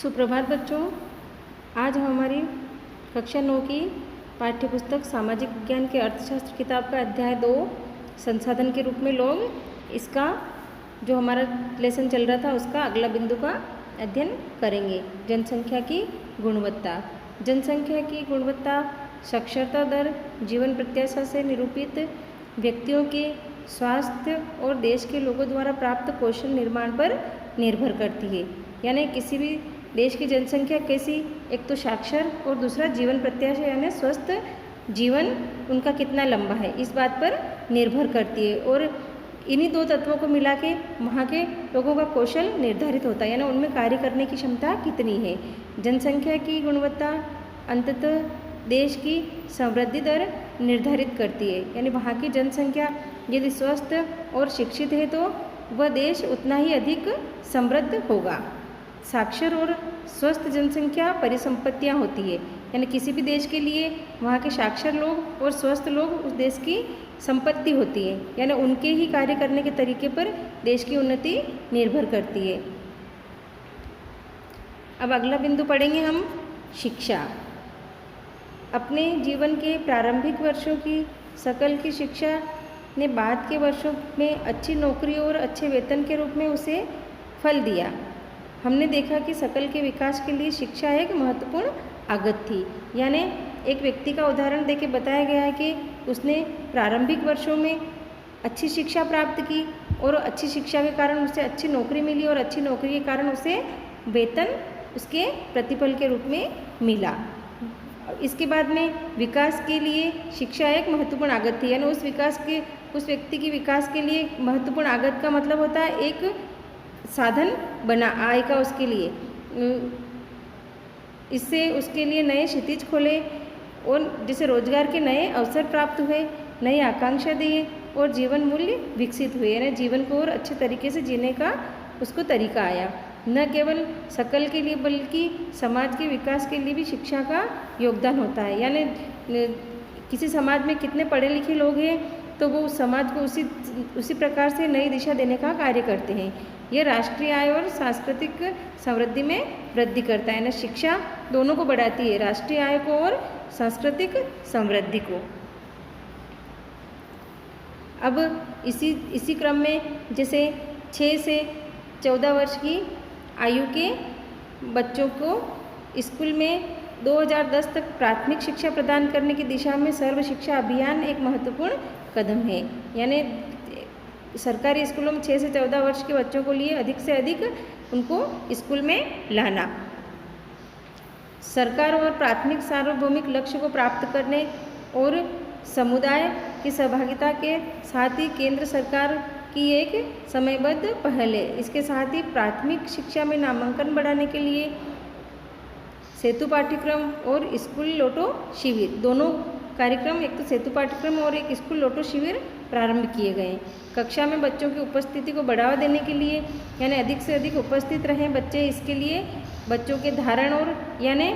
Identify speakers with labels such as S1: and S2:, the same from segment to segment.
S1: सुप्रभात बच्चों। आज हम हमारी कक्षा 9 की पाठ्यपुस्तक सामाजिक विज्ञान के अर्थशास्त्र किताब का अध्याय 2 संसाधन के रूप में लोग इसका जो हमारा लेसन चल रहा था उसका अगला बिंदु का अध्ययन करेंगे। जनसंख्या की गुणवत्ता। जनसंख्या की गुणवत्ता साक्षरता दर, जीवन प्रत्याशा से निरूपित व्यक्तियों के स्वास्थ्य और देश के लोगों द्वारा प्राप्त कौशल निर्माण पर निर्भर करती है। यानी किसी भी देश की जनसंख्या कैसी, एक तो साक्षर और दूसरा जीवन प्रत्याशा यानी स्वस्थ जीवन उनका कितना लंबा है, इस बात पर निर्भर करती है। और इन्हीं दो तत्वों को मिला के वहाँ के लोगों का कौशल निर्धारित होता है, यानी उनमें कार्य करने की क्षमता कितनी है। जनसंख्या की गुणवत्ता अंततः देश की समृद्धि दर निर्धारित करती है। यानी वहाँ की जनसंख्या यदि स्वस्थ और शिक्षित है तो वह देश उतना ही अधिक समृद्ध होगा। साक्षर और स्वस्थ जनसंख्या परिसंपत्तियाँ होती है, यानी किसी भी देश के लिए वहाँ के साक्षर लोग और स्वस्थ लोग उस देश की संपत्ति होती है, यानी उनके ही कार्य करने के तरीके पर देश की उन्नति निर्भर करती है। अब अगला बिंदु पढ़ेंगे हम शिक्षा। अपने जीवन के प्रारंभिक वर्षों की सकल की शिक्षा ने बाद के वर्षों में अच्छी नौकरी और अच्छे वेतन के रूप में उसे फल दिया। हमने देखा कि सकल के विकास के लिए शिक्षा एक महत्वपूर्ण आगत थी। यानी एक व्यक्ति का उदाहरण देके बताया गया है कि उसने प्रारंभिक वर्षों में अच्छी शिक्षा प्राप्त की और अच्छी शिक्षा के कारण उसे अच्छी नौकरी मिली और अच्छी नौकरी के कारण उसे वेतन उसके प्रतिफल के रूप में मिला। इसके बाद में विकास के लिए शिक्षा एक महत्वपूर्ण आगत थी, यानी उस व्यक्ति की विकास के लिए महत्वपूर्ण आगत का मतलब होता है एक साधन बना आय का उसके लिए। इससे उसके लिए नए क्षितिज खोले और जैसे रोजगार के नए अवसर प्राप्त हुए, नई आकांक्षा दिए और जीवन मूल्य विकसित हुए, यानी जीवन को और अच्छे तरीके से जीने का उसको तरीका आया। न केवल सकल के लिए बल्कि समाज के विकास के लिए भी शिक्षा का योगदान होता है। यानी किसी समाज में कितने पढ़े लिखे लोग हैं तो वो उस समाज को उसी प्रकार से नई दिशा देने का कार्य करते हैं। यह राष्ट्रीय आय और सांस्कृतिक समृद्धि में वृद्धि करता है, यानी शिक्षा दोनों को बढ़ाती है, राष्ट्रीय आय को और सांस्कृतिक समृद्धि को। अब इसी क्रम में जैसे 6 से 14 वर्ष की आयु के बच्चों को स्कूल में 2010 तक प्राथमिक शिक्षा प्रदान करने की दिशा में सर्व शिक्षा अभियान एक महत्वपूर्ण कदम है। यानी सरकारी स्कूलों में 6 से 14 वर्ष के बच्चों को लिए अधिक से अधिक उनको स्कूल में लाना। सरकार और प्राथमिक सार्वभौमिक लक्ष्य को प्राप्त करने और समुदाय की सहभागिता के साथ ही केंद्र सरकार की एक समयबद्ध पहल है। इसके साथ ही प्राथमिक शिक्षा में नामांकन बढ़ाने के लिए सेतु पाठ्यक्रम और स्कूल लोटो शिविर दोनों कार्यक्रम, एक तो सेतु पाठ्यक्रम और एक स्कूल लोटो शिविर प्रारंभ किए गए। कक्षा में बच्चों की उपस्थिति को बढ़ावा देने के लिए, यानी अधिक से अधिक उपस्थित रहें बच्चे, इसके लिए बच्चों के धारण और यानी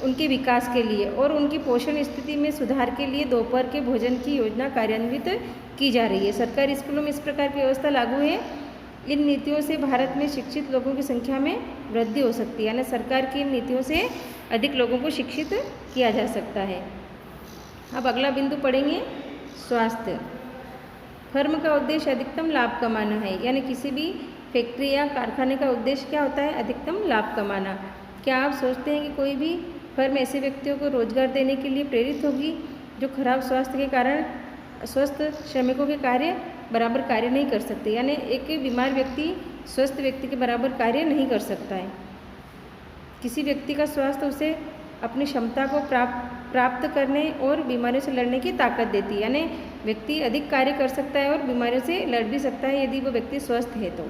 S1: उनके विकास के लिए और उनकी पोषण स्थिति में सुधार के लिए दोपहर के भोजन की योजना कार्यान्वित की जा रही है। सरकारी स्कूलों में इस प्रकार की व्यवस्था लागू है। इन नीतियों से भारत में शिक्षित लोगों की संख्या में वृद्धि हो सकती है, यानी सरकार की इन नीतियों से अधिक लोगों को शिक्षित किया जा सकता है। अब अगला बिंदु पढ़ेंगे स्वास्थ्य। फर्म का उद्देश्य अधिकतम लाभ कमाना है, यानी किसी भी फैक्ट्री या कारखाने का उद्देश्य क्या होता है? अधिकतम लाभ कमाना। क्या आप सोचते हैं कि कोई भी फर्म ऐसे व्यक्तियों को रोजगार देने के लिए प्रेरित होगी जो खराब स्वास्थ्य के कारण स्वस्थ श्रमिकों के बराबर कार्य नहीं कर सकते? यानी एक बीमार व्यक्ति स्वस्थ व्यक्ति के बराबर कार्य नहीं कर सकता है। किसी व्यक्ति का स्वास्थ्य उसे अपनी क्षमता को प्राप्त करने और बीमारियों से लड़ने की ताकत देती है, यानी व्यक्ति अधिक कार्य कर सकता है और बीमारियों से लड़ भी सकता है यदि वो व्यक्ति स्वस्थ है। तो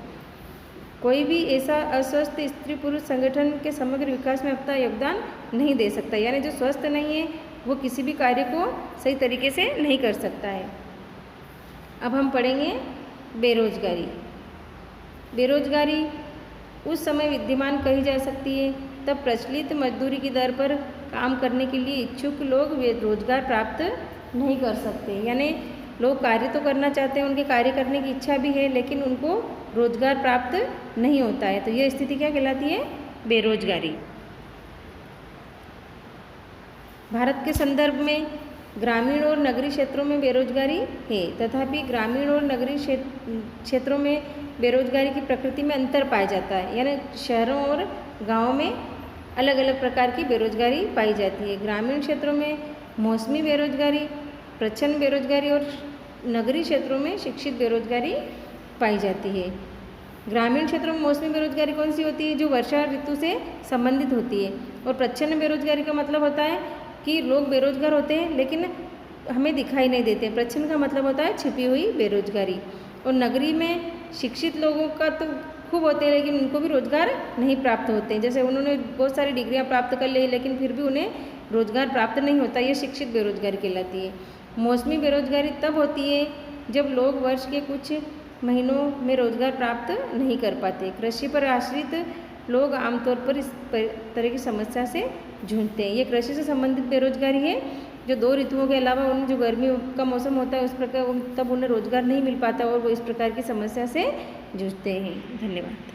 S1: कोई भी ऐसा अस्वस्थ स्त्री पुरुष संगठन के समग्र विकास में अपना योगदान नहीं दे सकता, यानी जो स्वस्थ नहीं है वो किसी भी कार्य को सही तरीके से नहीं कर सकता है। अब हम पढ़ेंगे बेरोजगारी। बेरोजगारी उस समय विद्यमान कही जा सकती है तब प्रचलित मजदूरी की दर पर काम करने के लिए इच्छुक लोग वे रोजगार प्राप्त नहीं कर सकते, यानी लोग कार्य तो करना चाहते हैं, उनके कार्य करने की इच्छा भी है लेकिन उनको रोजगार प्राप्त नहीं होता है। तो यह स्थिति क्या कहलाती है? बेरोजगारी। भारत के संदर्भ में ग्रामीण और नगरीय क्षेत्रों में बेरोजगारी है, तथापि ग्रामीण और नगरीय क्षेत्रों में बेरोजगारी की प्रकृति में अंतर पाया जाता है, यानी शहरों और गांवों में अलग अलग प्रकार की बेरोजगारी पाई जाती है। ग्रामीण क्षेत्रों में मौसमी बेरोजगारी, प्रच्छन्न बेरोजगारी और नगरीय क्षेत्रों में शिक्षित बेरोजगारी पाई जाती है। ग्रामीण क्षेत्रों में मौसमी बेरोजगारी कौन सी होती है? जो वर्षा ऋतु से संबंधित होती है। और प्रच्छन्न बेरोजगारी का मतलब होता है कि लोग बेरोजगार होते हैं लेकिन हमें दिखाई नहीं देते। प्रच्छन्न का मतलब होता है छिपी हुई बेरोजगारी। और नगरी में शिक्षित लोगों का तो खूब होते हैं लेकिन उनको भी रोजगार नहीं प्राप्त होते हैं। जैसे उन्होंने बहुत सारी डिग्रियां प्राप्त कर ली लेकिन फिर भी उन्हें रोजगार प्राप्त नहीं होता, ये शिक्षित बेरोजगारी कहलाती है। मौसमी बेरोजगारी तब होती है जब लोग वर्ष के कुछ महीनों में रोजगार प्राप्त नहीं कर पाते। कृषि पर आश्रित लोग आमतौर पर इस तरह की समस्या से जूझते हैं। ये कृषि से संबंधित बेरोजगारी है जो 2 ऋतुओं के अलावा उन्हें जो गर्मी का मौसम होता है उस प्रकार तब उन्हें रोजगार नहीं मिल पाता और वो इस प्रकार की समस्या से जूझते हैं। धन्यवाद।